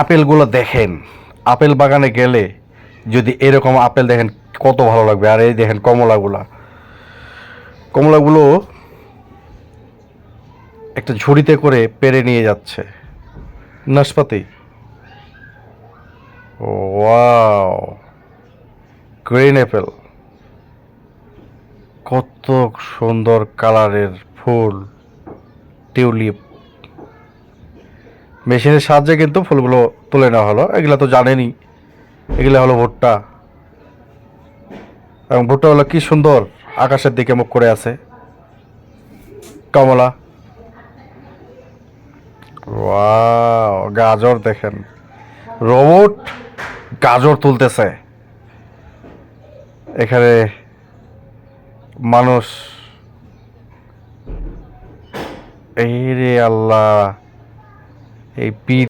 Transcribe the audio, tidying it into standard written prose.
আপেলগুলো দেখেন, আপেল বাগানে গেলে যদি এরকম আপেল দেখেন কত ভালো লাগবে। আর এই দেখেন কমলাগুলো একটা ঝুড়িতে করে পেরে নিয়ে যাচ্ছে। নাশপাতি, ওয়াও, গ্রিন অ্যাপেল, কত সুন্দর কালারের ফুল, টিউলিপ। মেশিনের সাহায্যে কিন্তু ফুলগুলো তুলে নেওয়া হলো। এগুলো তো জানেনই, এগুলো হলো ভুট্টা। এবং ভুট্টাগুলো কি সুন্দর আকাশের দিকে মুখ করে আছে। কমলা, ওয়াও, গাজর দেখেন, রোবট গাজর তুলতেছে। এখানে মানুষ, এই রে আল্লাহ, এই